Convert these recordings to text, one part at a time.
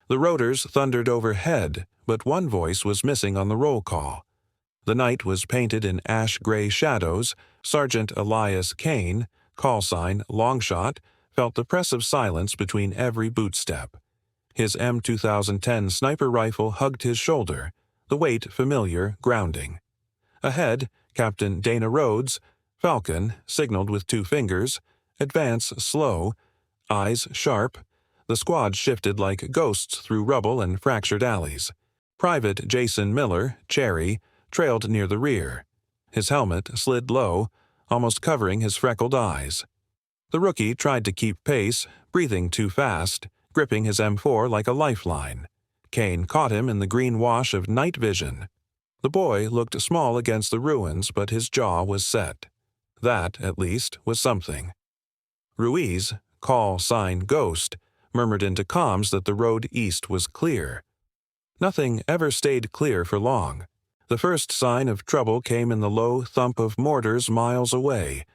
The rotors thundered overhead, but one voice was missing on the roll call. The night was painted in ash-gray shadows. Sergeant Elias Kane, call sign Longshot, felt the press of silence between every bootstep. His M2010 sniper rifle hugged his shoulder, the weight familiar, grounding. Ahead, Captain Dana Rhodes, Falcon, signaled with 2 fingers, advance slow, eyes sharp. The squad shifted like ghosts through rubble and fractured alleys. Private Jason Miller, Cherry, trailed near the rear. His helmet slid low, almost covering his freckled eyes. The rookie tried to keep pace, breathing too fast, gripping his M4 like a lifeline. Kane caught him in the green wash of night vision. The boy looked small against the ruins, but his jaw was set. That, at least, was something. Ruiz, call sign Ghost, murmured into comms that the road east was clear. Nothing ever stayed clear for long. The first sign of trouble came in the low thump of mortars miles away,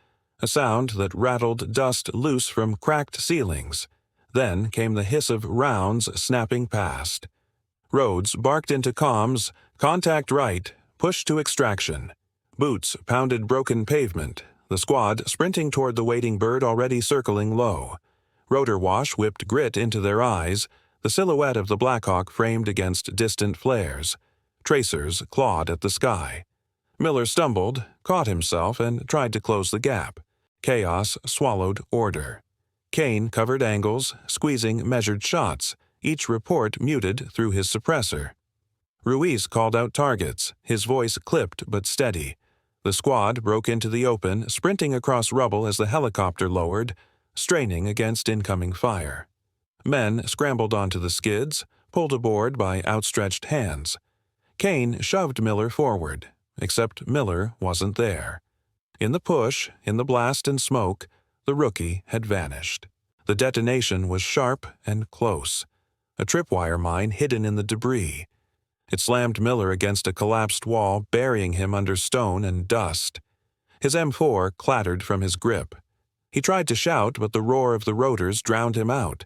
a sound that rattled dust loose from cracked ceilings. Then came the hiss of rounds snapping past. Rhodes barked into comms, "Contact right, push to extraction." Boots pounded broken pavement, the squad sprinting toward the waiting bird already circling low. Rotor wash whipped grit into their eyes, the silhouette of the Blackhawk framed against distant flares. Tracers clawed at the sky. Miller stumbled, caught himself, and tried to close the gap. Chaos swallowed order. Kane covered angles, squeezing measured shots, each report muted through his suppressor. Ruiz called out targets, his voice clipped but steady. The squad broke into the open, sprinting across rubble as the helicopter lowered, straining against incoming fire. Men scrambled onto the skids, pulled aboard by outstretched hands. Kane shoved Miller forward, except Miller wasn't there. In the push, in the blast and smoke, the rookie had vanished. The detonation was sharp and close, a tripwire mine hidden in the debris. It slammed Miller against a collapsed wall, burying him under stone and dust. His M4 clattered from his grip. He tried to shout, but the roar of the rotors drowned him out.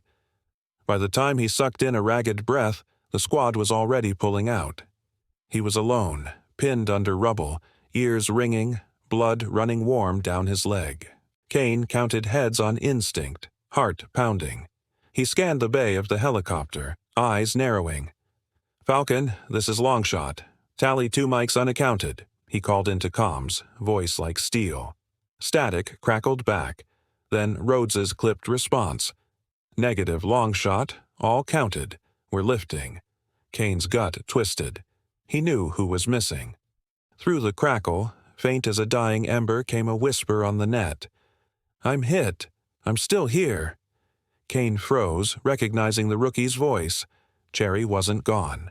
By the time he sucked in a ragged breath, the squad was already pulling out. He was alone, pinned under rubble, ears ringing, blood running warm down his leg. Kane counted heads on instinct, heart pounding. He scanned the bay of the helicopter, eyes narrowing. "Falcon, this is Longshot. Tally 2 mics unaccounted," he called into comms, voice like steel. Static crackled back, then Rhodes's clipped response. "Negative Longshot, all counted. We're lifting." Kane's gut twisted. He knew who was missing. Through the crackle, faint as a dying ember, came a whisper on the net. "I'm hit. I'm still here." Kane froze, recognizing the rookie's voice. Cherry wasn't gone.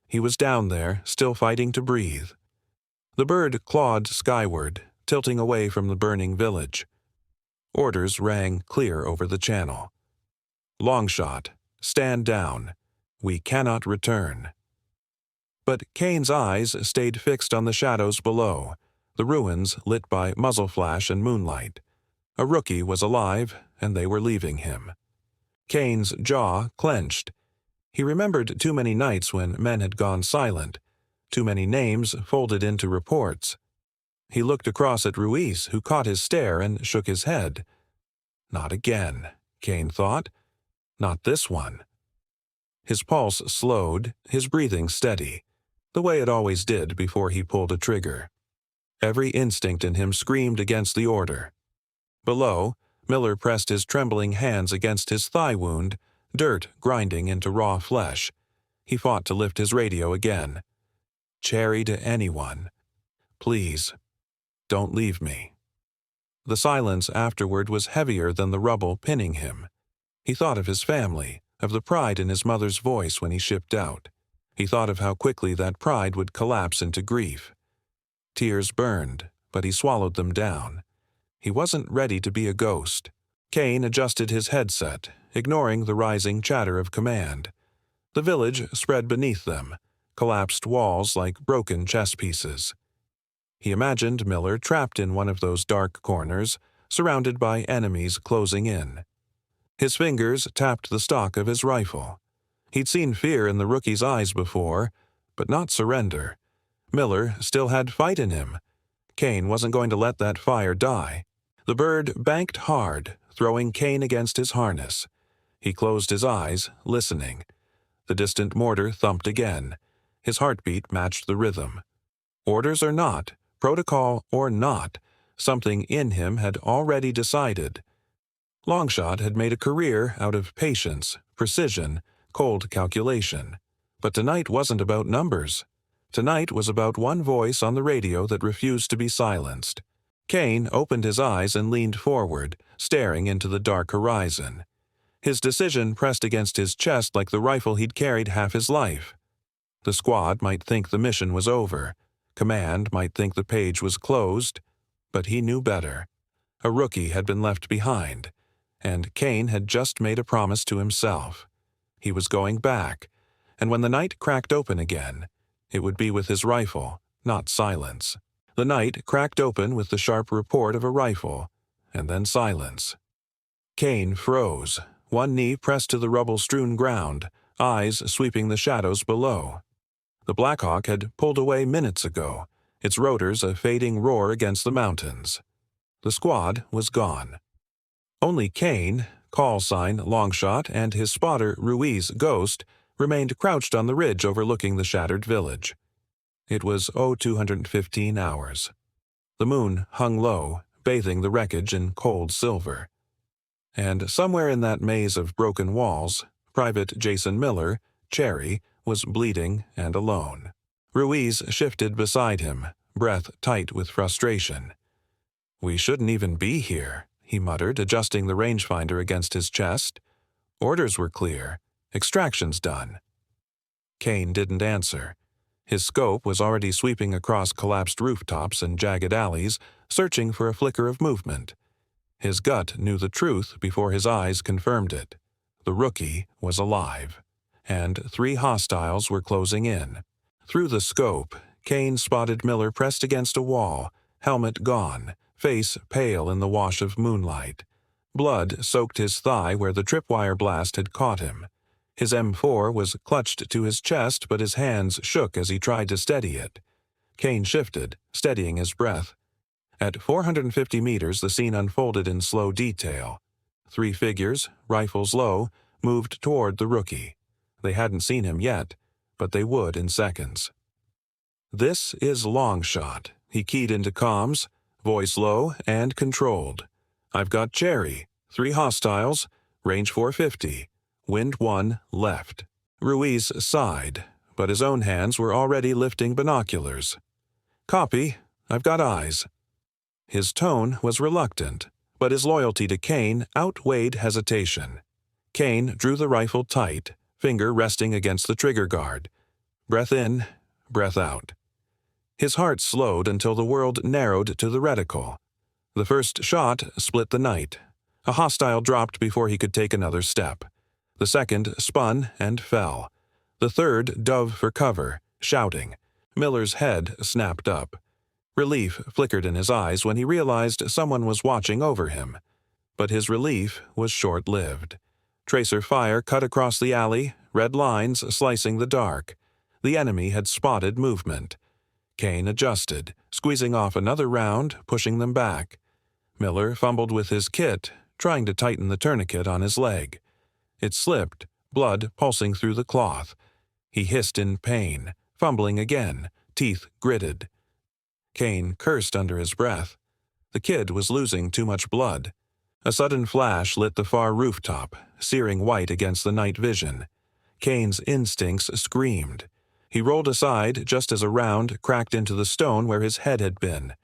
He was down there, still fighting to breathe. The bird clawed skyward, tilting away from the burning village. Orders rang clear over the channel. "Longshot, stand down. We cannot return." But Kane's eyes stayed fixed on the shadows below, the ruins lit by muzzle flash and moonlight. A rookie was alive, and they were leaving him. Kane's jaw clenched. He remembered too many nights when men had gone silent, too many names folded into reports. He looked across at Ruiz, who caught his stare and shook his head. Not again, Kane thought. Not this one. His pulse slowed, his breathing steady, the way it always did before he pulled a trigger. Every instinct in him screamed against the order. Below, Miller pressed his trembling hands against his thigh wound, dirt grinding into raw flesh. He fought to lift his radio again. "Cherry to anyone. Please, don't leave me." The silence afterward was heavier than the rubble pinning him. He thought of his family, of the pride in his mother's voice when he shipped out. He thought of how quickly that pride would collapse into grief. Tears burned, but he swallowed them down. He wasn't ready to be a ghost. Kane adjusted his headset, ignoring the rising chatter of command. The village spread beneath them, collapsed walls like broken chess pieces. He imagined Miller trapped in one of those dark corners, surrounded by enemies closing in. His fingers tapped the stock of his rifle. He'd seen fear in the rookie's eyes before, but not surrender. Miller still had fight in him. Kane wasn't going to let that fire die. The bird banked hard, throwing Kane against his harness. He closed his eyes, listening. The distant mortar thumped again. His heartbeat matched the rhythm. Orders or not, protocol or not, something in him had already decided. Longshot had made a career out of patience, precision, cold calculation. But tonight wasn't about numbers. Tonight was about one voice on the radio that refused to be silenced. Kane opened his eyes and leaned forward, staring into the dark horizon. His decision pressed against his chest like the rifle he'd carried half his life. The squad might think the mission was over. Command might think the page was closed. But he knew better. A rookie had been left behind, and Kane had just made a promise to himself. He was going back, and when the night cracked open again, it would be with his rifle, not silence. The night cracked open with the sharp report of a rifle, and then silence. Kane froze, one knee pressed to the rubble-strewn ground, eyes sweeping the shadows below. The Blackhawk had pulled away minutes ago, its rotors a fading roar against the mountains. The squad was gone. Only Kane, call sign Longshot, and his spotter Ruiz Ghost remained crouched on the ridge overlooking the shattered village. It was 0215 hours. The moon hung low, bathing the wreckage in cold silver. And somewhere in that maze of broken walls, Private Jason Miller, Cherry, was bleeding and alone. Ruiz shifted beside him, breath tight with frustration. "We shouldn't even be here," he muttered, adjusting the rangefinder against his chest. Orders were clear. Extractions done. Kane didn't answer. His scope was already sweeping across collapsed rooftops and jagged alleys, searching for a flicker of movement. His gut knew the truth before his eyes confirmed it. The rookie was alive, and 3 hostiles were closing in. Through the scope, Kane spotted Miller pressed against a wall, helmet gone, face pale in the wash of moonlight. Blood soaked his thigh where the tripwire blast had caught him. His M4 was clutched to his chest, but his hands shook as he tried to steady it. Kane shifted, steadying his breath. At 450 meters, the scene unfolded in slow detail. 3 figures, rifles low, moved toward the rookie. They hadn't seen him yet, but they would in seconds. "This is Longshot," he keyed into comms, voice low and controlled. "I've got Cherry, 3 hostiles, range 450, wind 1 left." Ruiz sighed, but his own hands were already lifting binoculars. "Copy, I've got eyes." His tone was reluctant, but his loyalty to Kane outweighed hesitation. Kane drew the rifle tight, finger resting against the trigger guard. Breath in, breath out. His heart slowed until the world narrowed to the reticle. The first shot split the night. A hostile dropped before he could take another step. The second spun and fell. The third dove for cover, shouting. Miller's head snapped up. Relief flickered in his eyes when he realized someone was watching over him. But his relief was short-lived. Tracer fire cut across the alley, red lines slicing the dark. The enemy had spotted movement. Kane adjusted, squeezing off another round, pushing them back. Miller fumbled with his kit, trying to tighten the tourniquet on his leg. It slipped, blood pulsing through the cloth. He hissed in pain, fumbling again, teeth gritted. Kane cursed under his breath. The kid was losing too much blood. A sudden flash lit the far rooftop, searing white against the night vision. Kane's instincts screamed. He rolled aside just as a round cracked into the stone where his head had been.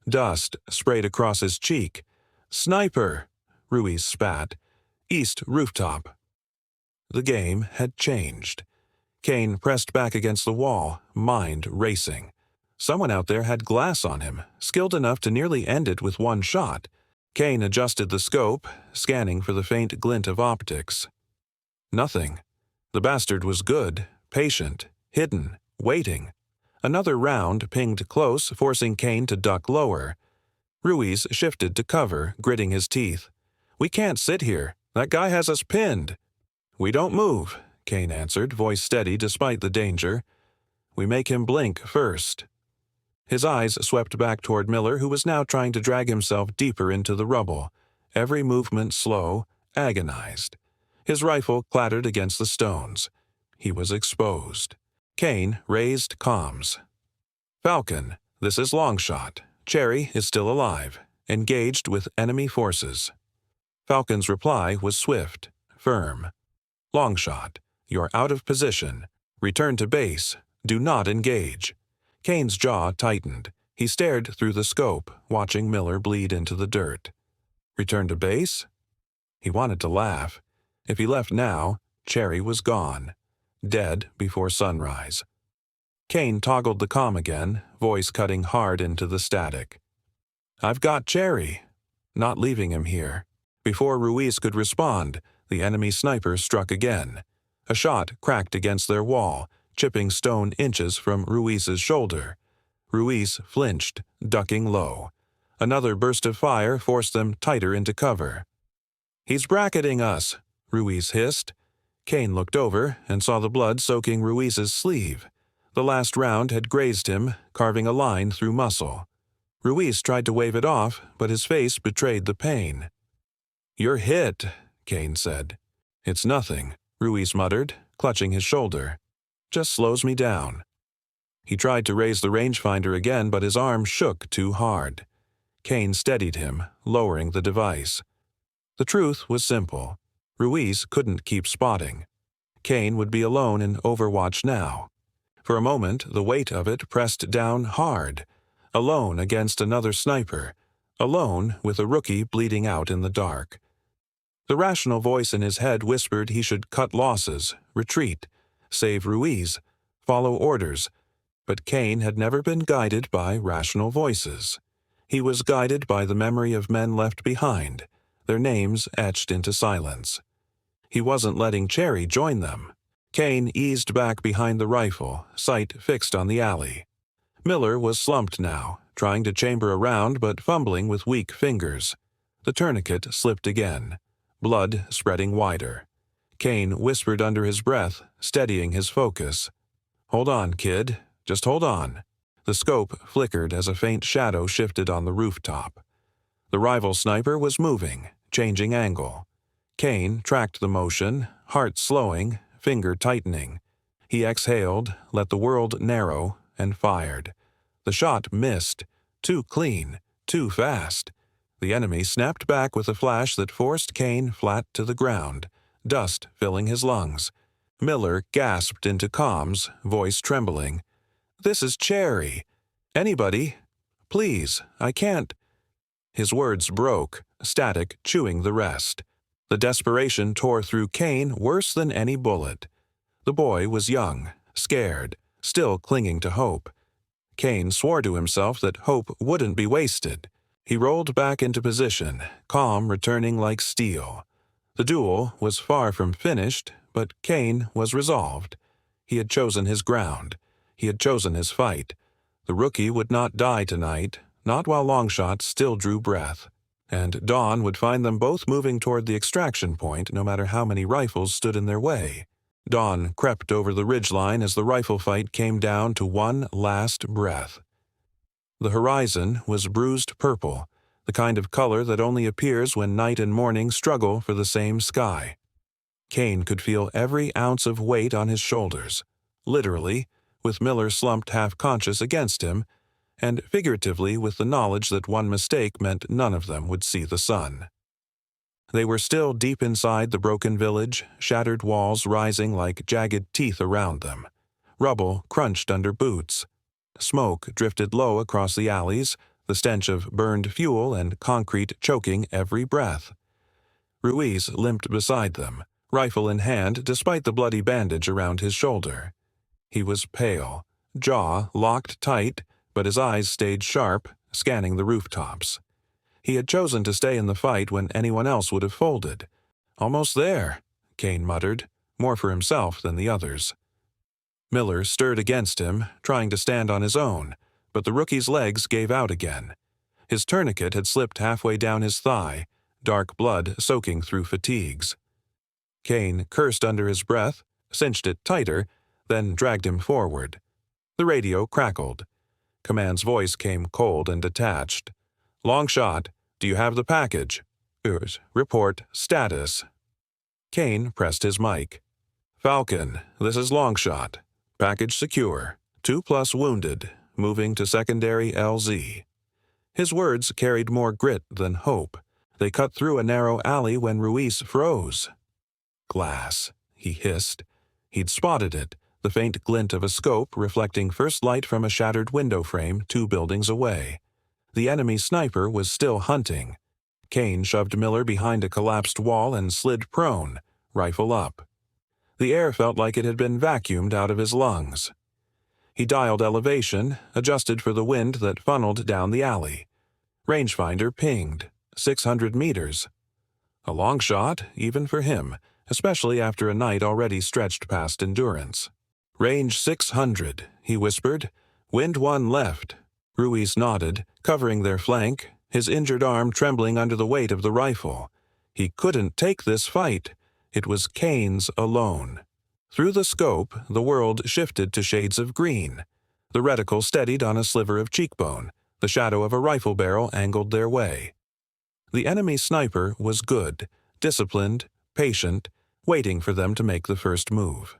Dust sprayed across his cheek. "Sniper!" Ruiz spat. "East rooftop." The game had changed. Kane pressed back against the wall, mind racing. Someone out there had glass on him, skilled enough to nearly end it with one shot. Kane adjusted the scope, scanning for the faint glint of optics. Nothing. The bastard was good, patient, hidden, waiting. Another round pinged close, forcing Kane to duck lower. Ruiz shifted to cover, gritting his teeth. "We can't sit here. That guy has us pinned." "We don't move," Kane answered, voice steady despite the danger. "We make him blink first." His eyes swept back toward Miller, who was now trying to drag himself deeper into the rubble, every movement slow, agonized. His rifle clattered against the stones. He was exposed. Kane raised comms. "Falcon, this is Longshot. Cherry is still alive, engaged with enemy forces." Falcon's reply was swift, firm. "Longshot, you're out of position. Return to base. Do not engage." Kane's jaw tightened. He stared through the scope, watching Miller bleed into the dirt. Return to base? He wanted to laugh. If he left now, Cherry was gone. Dead before sunrise. Kane toggled the comm again, voice cutting hard into the static. "I've got Cherry." Not leaving him here. Before Ruiz could respond, the enemy sniper struck again. A shot cracked against their wall, chipping stone inches from Ruiz's shoulder. Ruiz flinched, ducking low. Another burst of fire forced them tighter into cover. "He's bracketing us," Ruiz hissed. Kane looked over and saw the blood soaking Ruiz's sleeve. The last round had grazed him, carving a line through muscle. Ruiz tried to wave it off, but his face betrayed the pain. "You're hit," Kane said. "It's nothing," Ruiz muttered, clutching his shoulder. "Just slows me down." He tried to raise the rangefinder again, but his arm shook too hard. Kane steadied him, lowering the device. The truth was simple. Ruiz couldn't keep spotting. Kane would be alone in Overwatch now. For a moment, the weight of it pressed down hard. Alone against another sniper. Alone with a rookie bleeding out in the dark. The rational voice in his head whispered he should cut losses, retreat, save Ruiz, follow orders. But Kane had never been guided by rational voices. He was guided by the memory of men left behind, their names etched into silence. He wasn't letting Cherry join them. Kane eased back behind the rifle, sight fixed on the alley. Miller was slumped now, trying to chamber around but fumbling with weak fingers. The tourniquet slipped again, blood spreading wider. Kane whispered under his breath, steadying his focus. "Hold on, kid. Just hold on." The scope flickered as a faint shadow shifted on the rooftop. The rival sniper was moving, changing angle. Kane tracked the motion, heart slowing, finger tightening. He exhaled, let the world narrow, and fired. The shot missed. Too clean, too fast. The enemy snapped back with a flash that forced Kane flat to the ground, dust filling his lungs. Miller gasped into comms, voice trembling. "This is Cherry. Anybody? Please, I can't." His words broke, static chewing the rest. The desperation tore through Kane worse than any bullet. The boy was young, scared, still clinging to hope. Kane swore to himself that hope wouldn't be wasted. He rolled back into position, calm returning like steel. The duel was far from finished, but Kane was resolved. He had chosen his ground. He had chosen his fight. The rookie would not die tonight, not while Longshot still drew breath. And dawn would find them both moving toward the extraction point no matter how many rifles stood in their way. Dawn crept over the ridgeline as the rifle fight came down to one last breath. The horizon was bruised purple, the kind of color that only appears when night and morning struggle for the same sky. Kane could feel every ounce of weight on his shoulders, literally, with Miller slumped half-conscious against him, and figuratively with the knowledge that one mistake meant none of them would see the sun. They were still deep inside the broken village, shattered walls rising like jagged teeth around them. Rubble crunched under boots. Smoke drifted low across the alleys, the stench of burned fuel and concrete choking every breath. Ruiz limped beside them, rifle in hand despite the bloody bandage around his shoulder. He was pale, jaw locked tight, but his eyes stayed sharp, scanning the rooftops. He had chosen to stay in the fight when anyone else would have folded. "Almost there," Kane muttered, more for himself than the others. Miller stirred against him, trying to stand on his own, but the rookie's legs gave out again. His tourniquet had slipped halfway down his thigh, dark blood soaking through fatigues. Kane cursed under his breath, cinched it tighter, then dragged him forward. The radio crackled. Command's voice came cold and detached. "Long shot, do you have the package?" "Report status." Kane pressed his mic. "Falcon, this is Longshot. Package secure. 2+ wounded. Moving to secondary LZ." His words carried more grit than hope. They cut through a narrow alley when Ruiz froze. "Glass," he hissed. He'd spotted it, the faint glint of a scope reflecting first light from a shattered window frame 2 buildings away. The enemy sniper was still hunting. Kane shoved Miller behind a collapsed wall and slid prone, rifle up. The air felt like it had been vacuumed out of his lungs. He dialed elevation, adjusted for the wind that funneled down the alley. Rangefinder pinged. 600 meters. A long shot, even for him, especially after a night already stretched past endurance. "Range 600, he whispered. "Wind 1 left." Ruiz nodded, covering their flank, his injured arm trembling under the weight of the rifle. He couldn't take this fight. It was Kane's alone. Through the scope, the world shifted to shades of green. The reticle steadied on a sliver of cheekbone. The shadow of a rifle barrel angled their way. The enemy sniper was good, disciplined, patient, waiting for them to make the first move.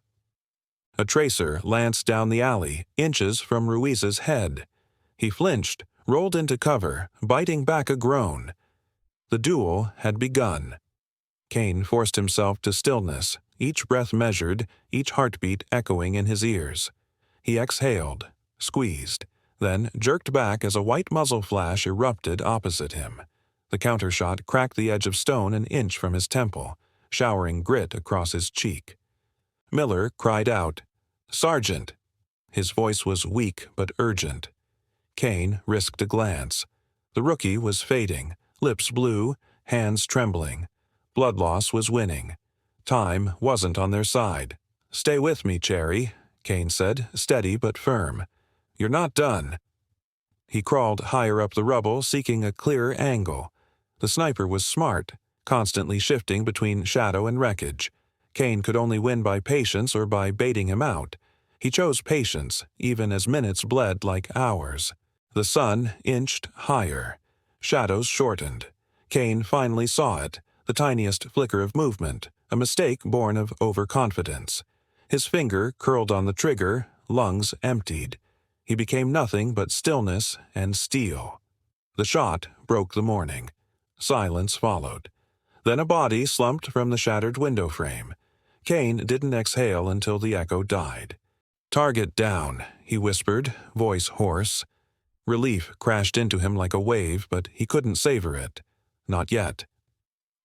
A tracer lanced down the alley, inches from Ruiz's head. He flinched, rolled into cover, biting back a groan. The duel had begun. Kane forced himself to stillness, each breath measured, each heartbeat echoing in his ears. He exhaled, squeezed, then jerked back as a white muzzle flash erupted opposite him. The countershot cracked the edge of stone an inch from his temple, showering grit across his cheek. Miller cried out, "Sergeant!" His voice was weak but urgent. Kane risked a glance. The rookie was fading, lips blue, hands trembling. Blood loss was winning. Time wasn't on their side. "Stay with me, Cherry," Kane said, steady but firm. "You're not done." He crawled higher up the rubble, seeking a clearer angle. The sniper was smart, constantly shifting between shadow and wreckage. Kane could only win by patience or by baiting him out. He chose patience, even as minutes bled like hours. The sun inched higher. Shadows shortened. Kane finally saw it, the tiniest flicker of movement, a mistake born of overconfidence. His finger curled on the trigger, lungs emptied. He became nothing but stillness and steel. The shot broke the morning. Silence followed. Then a body slumped from the shattered window frame. Kane didn't exhale until the echo died. "Target down," he whispered, voice hoarse. Relief crashed into him like a wave, but he couldn't savor it. Not yet.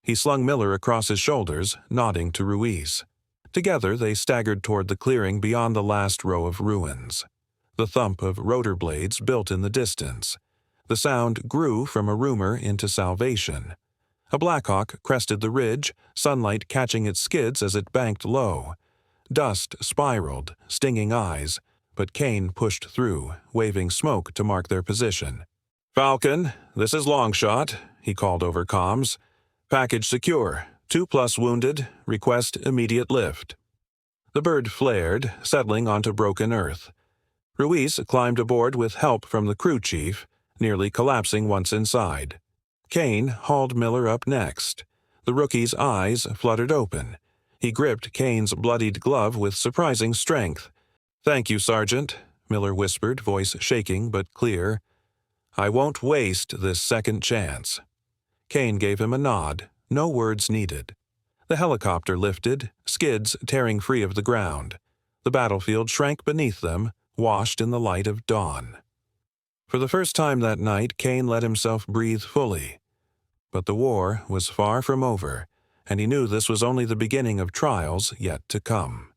He slung Miller across his shoulders, nodding to Ruiz. Together they staggered toward the clearing beyond the last row of ruins. The thump of rotor blades built in the distance. The sound grew from a rumor into salvation. A Blackhawk crested the ridge, sunlight catching its skids as it banked low. Dust spiraled, stinging eyes, but Kane pushed through, waving smoke to mark their position. "Falcon, this is Longshot," he called over comms. "Package secure. 2+ wounded. Request immediate lift." The bird flared, settling onto broken earth. Ruiz climbed aboard with help from the crew chief, nearly collapsing once inside. Kane hauled Miller up next. The rookie's eyes fluttered open. He gripped Kane's bloodied glove with surprising strength. "Thank you, Sergeant," Miller whispered, voice shaking but clear. "I won't waste this second chance." Kane gave him a nod, no words needed. The helicopter lifted, skids tearing free of the ground. The battlefield shrank beneath them, washed in the light of dawn. For the first time that night, Kane let himself breathe fully. But the war was far from over, and he knew this was only the beginning of trials yet to come.